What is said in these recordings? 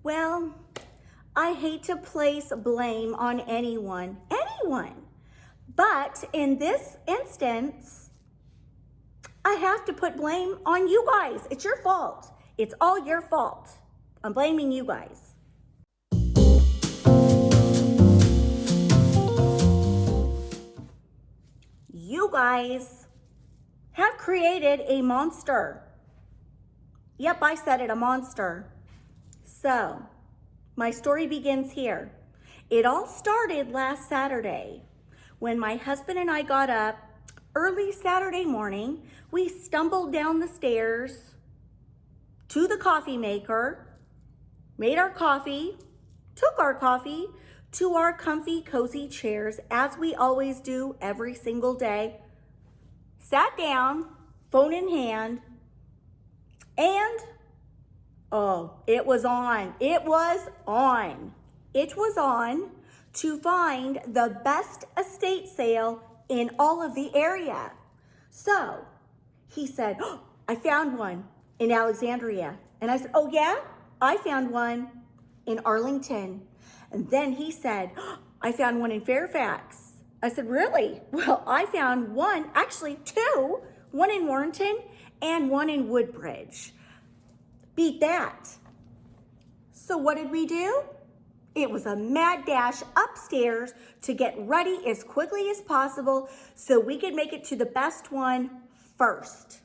Well, I hate to place blame on anyone, but in this instance, I have to put blame on you guys. It's your fault. It's all your fault. I'm blaming you guys. You guys have created a monster. Yep, I said it, a monster. So, my story begins here. It all started last Saturday when my husband and I got up early Saturday morning. We stumbled down the stairs to the coffee maker, made our coffee, took our coffee to our comfy, cozy chairs, as we always do every single day, sat down, phone in hand, and it was on. It was on. It was on to find the best estate sale in all of the area. So he said, "Oh, I found one in Alexandria." And I said, "Oh yeah? I found one in Arlington." And then he said, "Oh, I found one in Fairfax." I said, "Really?" "Well, I found one, actually two, one in Warrenton and one in Woodbridge." Beat that. So what did we do? It was a mad dash upstairs to get ready as quickly as possible so we could make it to the best one first.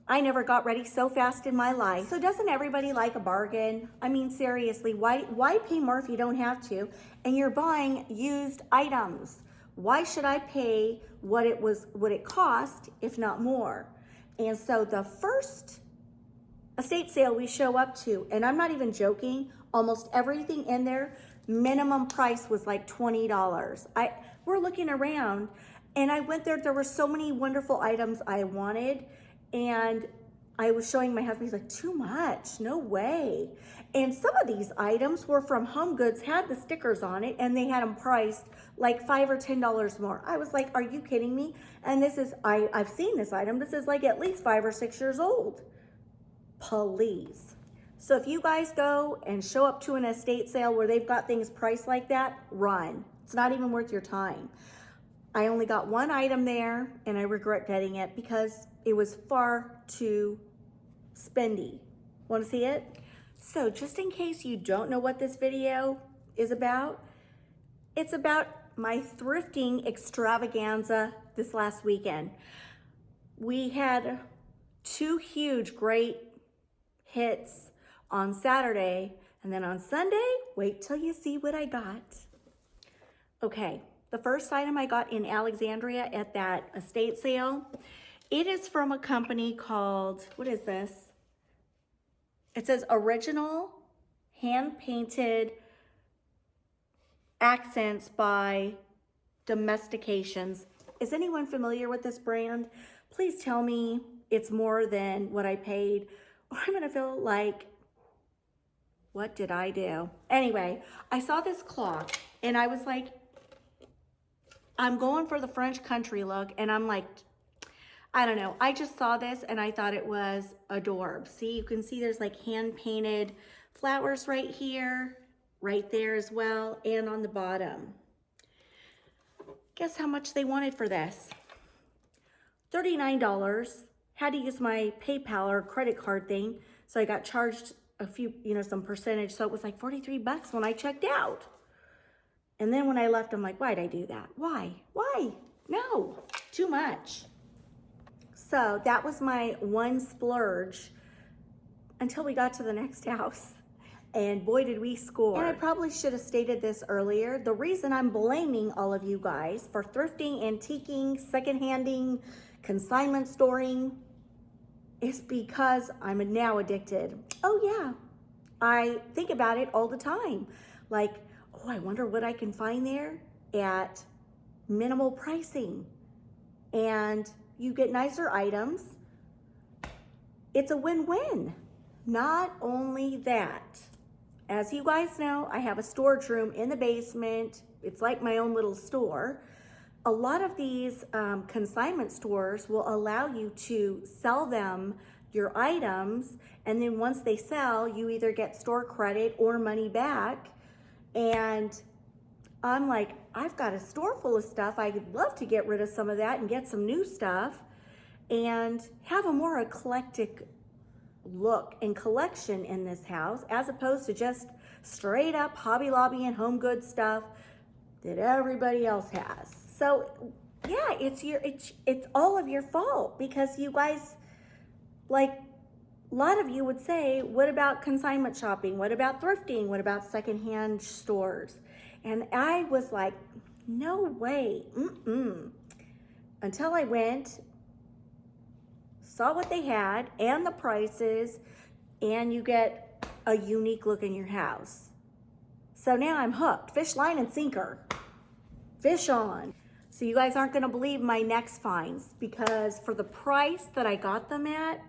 I never got ready so fast in my life. So doesn't everybody like a bargain? I mean, seriously, why pay more if you don't have to? And you're buying used items. Why should I pay what it cost, if not more? And so the first estate sale we show up to, and I'm not even joking, almost everything in there, minimum price was like $20. We're looking around, and I went there were so many wonderful items I wanted, and I was showing my husband, he's like, "Too much, no way." And some of these items were from Home Goods, had the stickers on it, and they had them priced like $5 or $10 more. I was like, "Are you kidding me?" And this is, I've seen this item, this is like at least 5 or 6 years old. Please. So if you guys go and show up to an estate sale where they've got things priced like that, run. It's not even worth your time. I only got one item there, and I regret getting it because it was far too spendy. Want to see it? So just in case you don't know what this video is about, it's about my thrifting extravaganza this last weekend. We had 2 huge, great hits on Saturday, and then on Sunday, wait till you see what I got. Okay, the first item I got in Alexandria at that estate sale, it is from a company called, what is this? It says Original Hand-Painted Accents by Domestications. Is anyone familiar with this brand? Please tell me it's more than what I paid, or I'm gonna feel like, what did I do? Anyway, I saw this clock and I was like, I'm going for the French country look, and I'm like, I don't know. I just saw this and I thought it was adorable. See, you can see there's like hand-painted flowers right here, right there as well, and on the bottom. Guess how much they wanted for this? $39. Had to use my PayPal or credit card thing, so I got charged a few, some percentage, so it was like 43 bucks when I checked out. And then when I left, I'm like, why'd I do that? Why? No, too much. So that was my one splurge until we got to the next house. And boy, did we score. And I probably should have stated this earlier. The reason I'm blaming all of you guys for thrifting, antiquing, secondhanding, consignment storing is because I'm now addicted. Oh yeah, I think about it all the time. Like, oh, I wonder what I can find there at minimal pricing. And you get nicer items. It's a win-win. Not only that, as you guys know, I have a storage room in the basement. It's like my own little store. A lot of these consignment stores will allow you to sell them your items, and then once they sell, you either get store credit or money back. And I'm like, I've got a store full of stuff. I'd love to get rid of some of that and get some new stuff and have a more eclectic look and collection in this house, as opposed to just straight up Hobby Lobby and home goods stuff that everybody else has. So yeah, it's all of your fault, because you guys, like, a lot of you would say, what about consignment shopping? What about thrifting? What about secondhand stores? And I was like, no way, until I went, saw what they had and the prices, and you get a unique look in your house. So now I'm hooked, fish, line, and sinker, fish on. So you guys aren't gonna believe my next finds, because for the price that I got them at,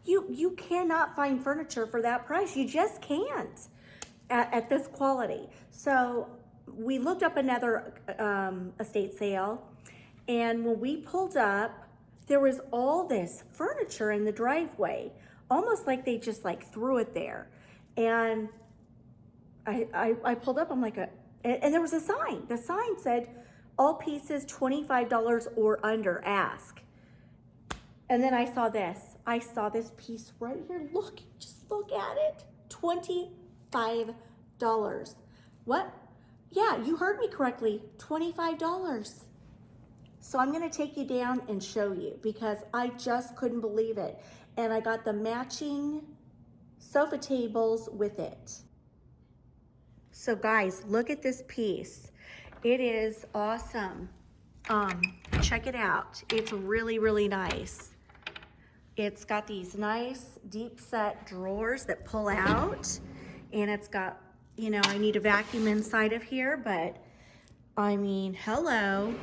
you cannot find furniture for that price. You just can't at this quality. So we looked up another estate sale, and when we pulled up, there was all this furniture in the driveway, almost like they just like threw it there. And I pulled up, I'm like, and there was a sign. The sign said, all pieces $25 or under, ask. And then I saw this piece right here. Look, just look at it. $25. What? Yeah, you heard me correctly, $25. So I'm gonna take you down and show you, because I just couldn't believe it. And I got the matching sofa tables with it. So guys, look at this piece. It is awesome. Check it out. It's really, really nice. It's got these nice deep set drawers that pull out, and it's got, you know, I need a vacuum inside of here, but I mean, hello.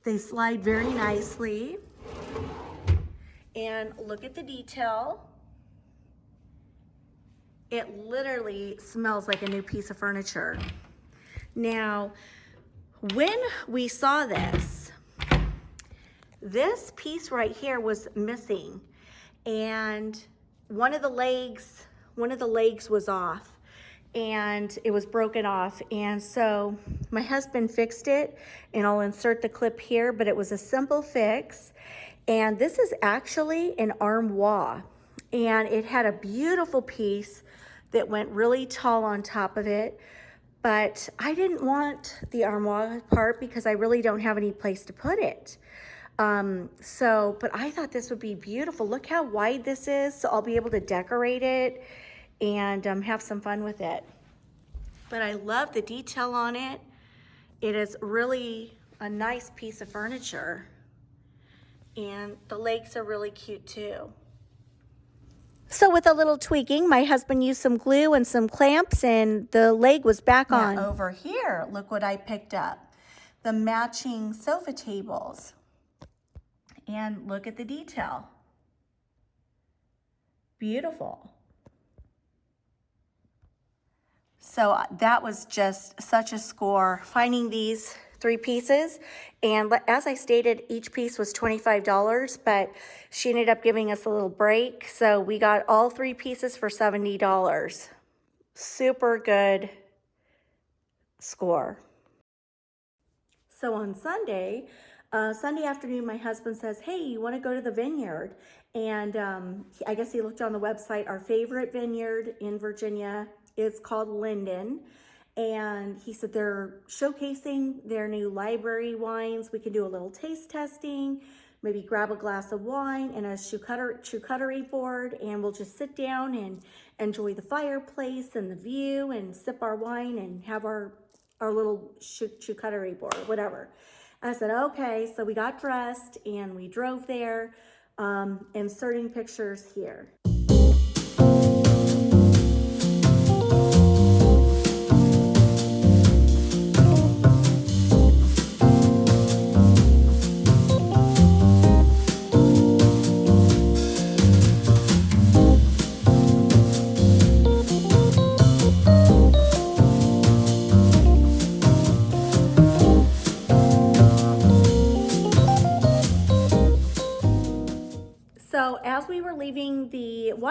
They slide very nicely. And look at the detail. It literally smells like a new piece of furniture. Now, when we saw this piece right here was missing, and one of the legs was off, and it was broken off. And so my husband fixed it, and I'll insert the clip here, but it was a simple fix. And this is actually an armoire, and it had a beautiful piece that went really tall on top of it. But I didn't want the armoire part because I really don't have any place to put it. But I thought this would be beautiful. Look how wide this is, so I'll be able to decorate it and have some fun with it. But I love the detail on it. It is really a nice piece of furniture. And the legs are really cute too. So with a little tweaking, my husband used some glue and some clamps, and the leg was back on. Over here, look what I picked up. The matching sofa tables. And look at the detail. Beautiful. So that was just such a score, finding these 3 pieces. And as I stated, each piece was $25, but she ended up giving us a little break. So we got all 3 pieces for $70. Super good score. So on Sunday afternoon, my husband says, hey, you want to go to the vineyard? And I guess he looked on the website. Our favorite vineyard in Virginia is called Linden. And he said they're showcasing their new library wines. We can do a little taste testing, maybe grab a glass of wine and a charcuterie board, and we'll just sit down and enjoy the fireplace and the view and sip our wine and have our little charcuterie board, whatever. I said, okay. So we got dressed and we drove there, inserting pictures here.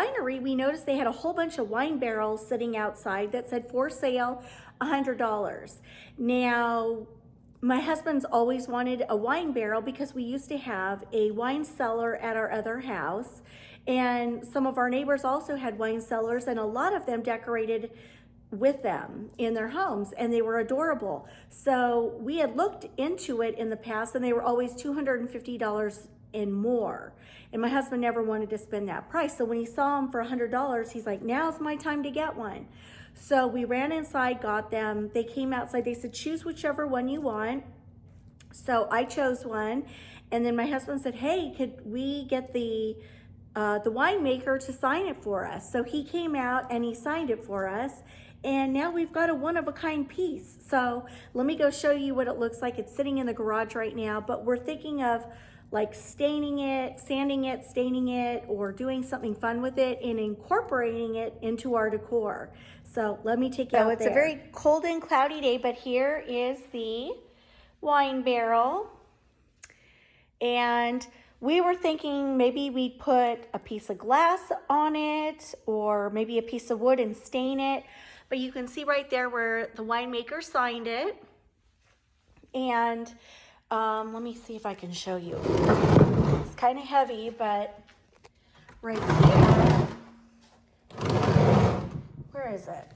winery, we noticed they had a whole bunch of wine barrels sitting outside that said for sale, $100. Now, my husband's always wanted a wine barrel because we used to have a wine cellar at our other house, and some of our neighbors also had wine cellars, and a lot of them decorated with them in their homes, and they were adorable. So we had looked into it in the past, and they were always $250 and more. And my husband never wanted to spend that price. So when he saw them for $100, he's like, now's my time to get one. So we ran inside, got them. They came outside. They said, choose whichever one you want. So I chose one. And then my husband said, hey, could we get the winemaker to sign it for us? So he came out and he signed it for us. And now we've got a one-of-a-kind piece. So let me go show you what it looks like. It's sitting in the garage right now, but we're thinking of like staining it, sanding it, staining it, or doing something fun with it and incorporating it into our decor. So let me take you out there. So it's a very cold and cloudy day, but here is the wine barrel. And we were thinking maybe we'd put a piece of glass on it or maybe a piece of wood and stain it. But you can see right there where the winemaker signed it. And let me see if I can show you. It's kind of heavy, but right there. Where is it?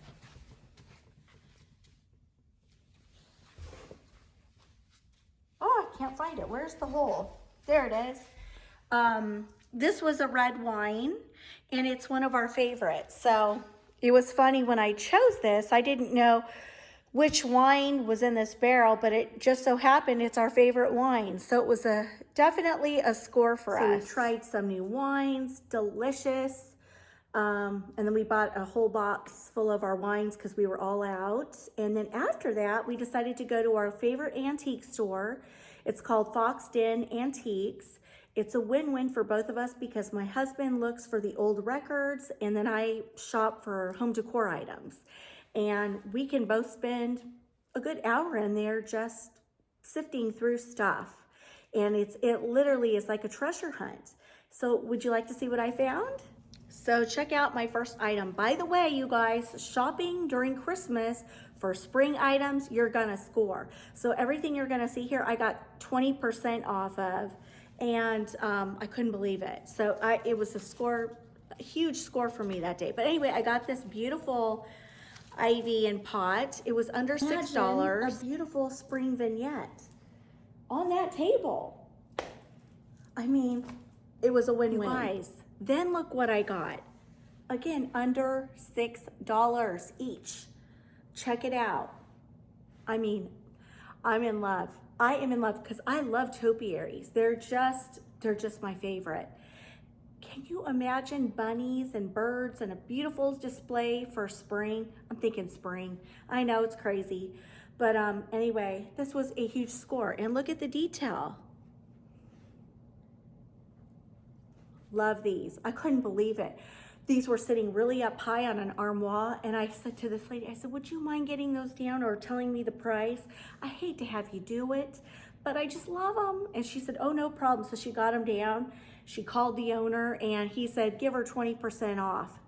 Oh, I can't find it. Where's the hole? There it is. This was a red wine, and it's one of our favorites. So it was funny when I chose this, I didn't know which wine was in this barrel, but it just so happened it's our favorite wine. So it was definitely a score for us. We tried some new wines, delicious. And then we bought a whole box full of our wines because we were all out. And then after that, we decided to go to our favorite antique store. It's called Foxed In Antiques. It's a win-win for both of us because my husband looks for the old records and then I shop for home decor items. And we can both spend a good hour in there just sifting through stuff. And it literally is like a treasure hunt. So would you like to see what I found? So check out my first item. By the way, you guys, shopping during Christmas for spring items, you're gonna score. So everything you're gonna see here, I got 20% off of, and I couldn't believe it. So it was a huge score for me that day. But anyway, I got this beautiful ivy and pot. It was under $6. A beautiful spring vignette on that table. I mean, it was a win-win. Guys, then look what I got. Again, under $6 each. Check it out. I mean, I'm in love. I am in love because I love topiaries. They're just my favorite. Can you imagine bunnies and birds and a beautiful display for spring? I'm thinking spring. I know it's crazy. But anyway, this was a huge score. And look at the detail. Love these. I couldn't believe it. These were sitting really up high on an armoire. And I said to this lady, I said, would you mind getting those down or telling me the price? I hate to have you do it, but I just love them. And she said, oh, no problem. So she got them down. She called the owner and he said, give her 20% off.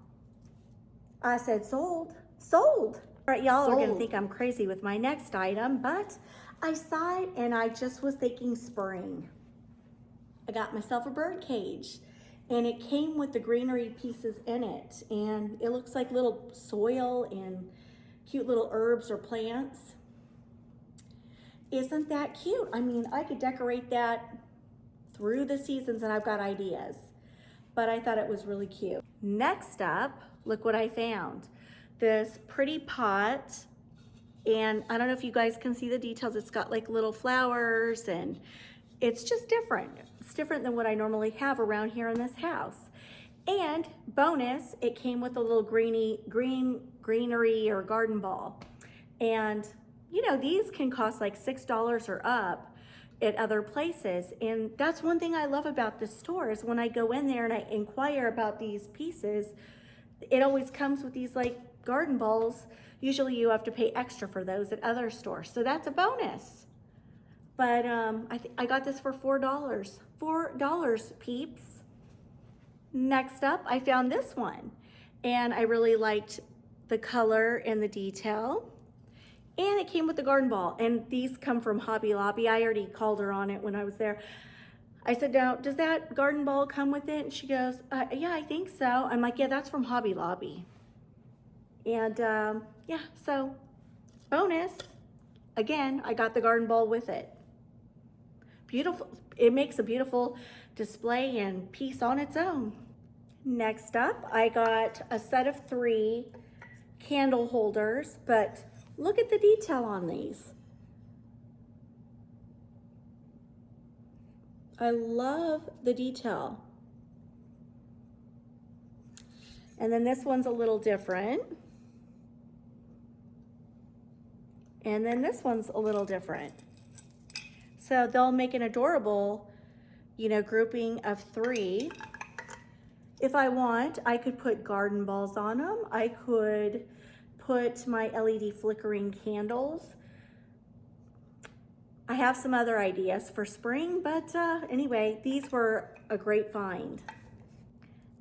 I said, sold, sold. All right, y'all are gonna think I'm crazy with my next item, but I saw it and I just was thinking spring. I got myself a bird cage and it came with the greenery pieces in it. And it looks like little soil and cute little herbs or plants. Isn't that cute? I mean, I could decorate that through the seasons and I've got ideas, but I thought it was really cute. Next up, look what I found. This pretty pot, and I don't know if you guys can see the details. It's got like little flowers and it's just different. It's different than what I normally have around here in this house. And bonus, it came with a little greenery or garden ball. And you know, these can cost like $6 or up at other places. And that's one thing I love about this store is when I go in there and I inquire about these pieces, it always comes with these like garden balls. Usually you have to pay extra for those at other stores. So that's a bonus. But I got this for $4. $4, peeps. Next up, I found this one, and I really liked the color and the detail. And it came with the garden ball, and these come from Hobby Lobby. I already called her on it when I was there. I said, now, does that garden ball come with it? And she goes, yeah, I think so. I'm like, yeah, that's from Hobby Lobby. And yeah, so bonus. Again, I got the garden ball with it. Beautiful. It makes a beautiful display and piece on its own. Next up, I got a set of 3 candle holders, but look at the detail on these. I love the detail. And then this one's a little different. And then this one's a little different. So they'll make an adorable, you know, grouping of 3. If I want, I could put garden balls on them. I could put my LED flickering candles. I have some other ideas for spring, but anyway, these were a great find.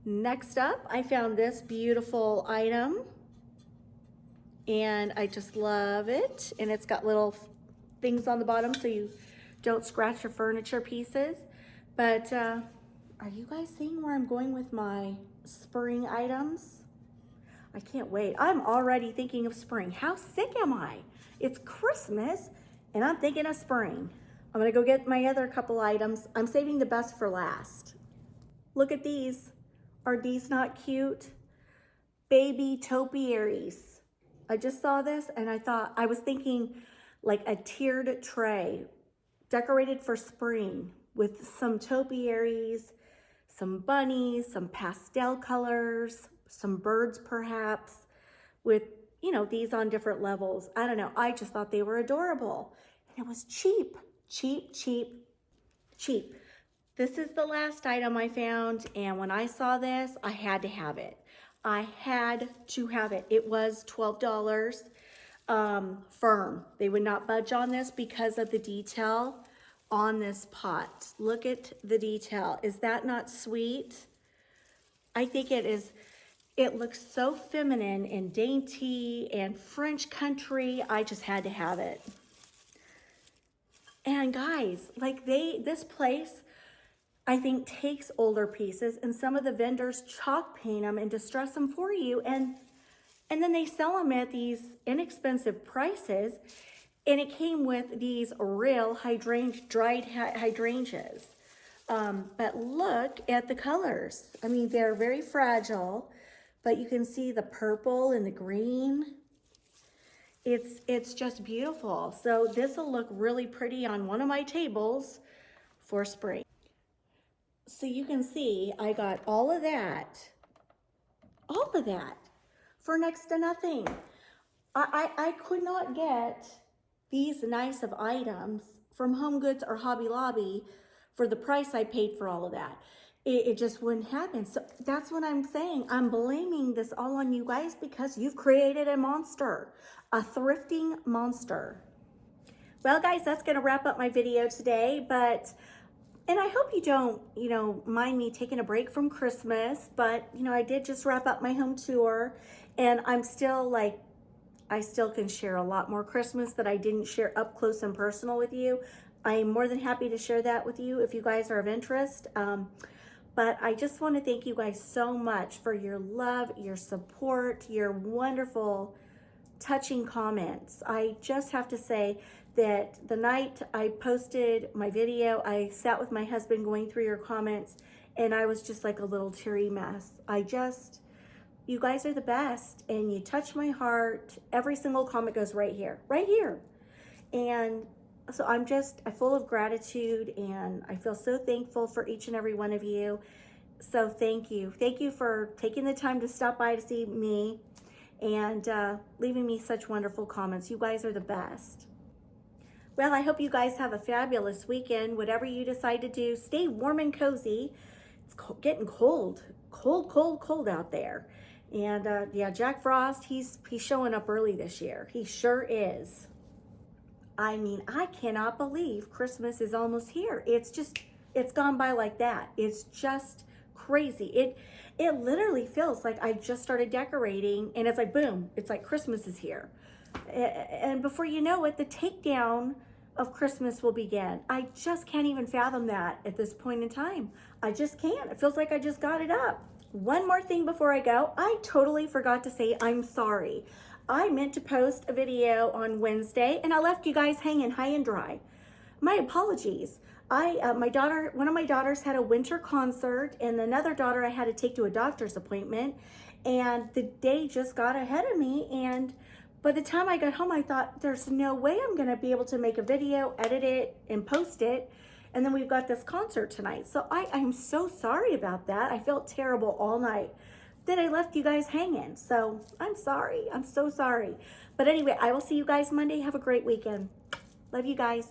Next up, I found this beautiful item, and I just love it. And it's got little things on the bottom so you don't scratch your furniture pieces. But are you guys seeing where I'm going with my spring items? I can't wait. I'm already thinking of spring. How sick am I? It's Christmas and I'm thinking of spring. I'm gonna go get my other couple items. I'm saving the best for last. Look at these. Are these not cute? Baby topiaries. I just saw this and I was thinking like a tiered tray decorated for spring with some topiaries, some bunnies, some pastel colors, some birds perhaps, with, you know, these on different levels. I don't know, I just thought they were adorable. And it was cheap, cheap, cheap, cheap. This is the last item I found, and when I saw this, I had to have it. I had to have it. It was $12 firm. They would not budge on this because of the detail on this pot. Look at the detail. Is that not sweet? I think it is. It looks so feminine and dainty and French country. I just had to have it. And guys, like this place, I think, takes older pieces, and some of the vendors chalk paint them and distress them for you, and then they sell them at these inexpensive prices. And it came with these real dried hydrangeas. But look at the colors. I mean, they're very fragile, but you can see the purple and the green. It's just beautiful. So this will look really pretty on one of my tables for spring. So you can see I got all of that for next to nothing. I could not get these nice of items from Home Goods or Hobby Lobby for the price I paid for all of that. It just wouldn't happen. So that's what I'm saying. I'm blaming this all on you guys because you've created a monster, a thrifting monster. Well, guys, that's going to wrap up my video today, and I hope you don't, you know, mind me taking a break from Christmas, but, you know, I did just wrap up my home tour, and I'm still like, I still can share a lot more Christmas that I didn't share up close and personal with you. I am more than happy to share that with you if you guys are of interest. But I just want to thank you guys so much for your love, your support, your wonderful, touching comments. I just have to say that the night I posted my video, I sat with my husband going through your comments, and I was just like a little teary mess. You guys are the best, and you touch my heart. Every single comment goes right here, right here. And so I'm full of gratitude, and I feel so thankful for each and every one of you. So thank you. Thank you for taking the time to stop by to see me and leaving me such wonderful comments. You guys are the best. Well, I hope you guys have a fabulous weekend. Whatever you decide to do, stay warm and cozy. It's getting cold out there. And yeah, Jack Frost, he's showing up early this year. He sure is. I mean, I cannot believe Christmas is almost here. It's gone by like that. It's just crazy. It literally feels like I just started decorating and it's like, boom, it's like Christmas is here. And before you know it, the takedown of Christmas will begin. I just can't even fathom that at this point in time. I just can't. It feels like I just got it up. One more thing before I go. I totally forgot to say I'm sorry. I meant to post a video on Wednesday and I left you guys hanging high and dry. My apologies. One of my daughters had a winter concert and another daughter I had to take to a doctor's appointment, and the day just got ahead of me, and by the time I got home, I thought there's no way I'm gonna be able to make a video, edit it, and post it. And then we've got this concert tonight. So I'm so sorry about that. I felt terrible all night that I left you guys hanging. So I'm sorry, I'm so sorry. But anyway, I will see you guys Monday. Have a great weekend. Love you guys.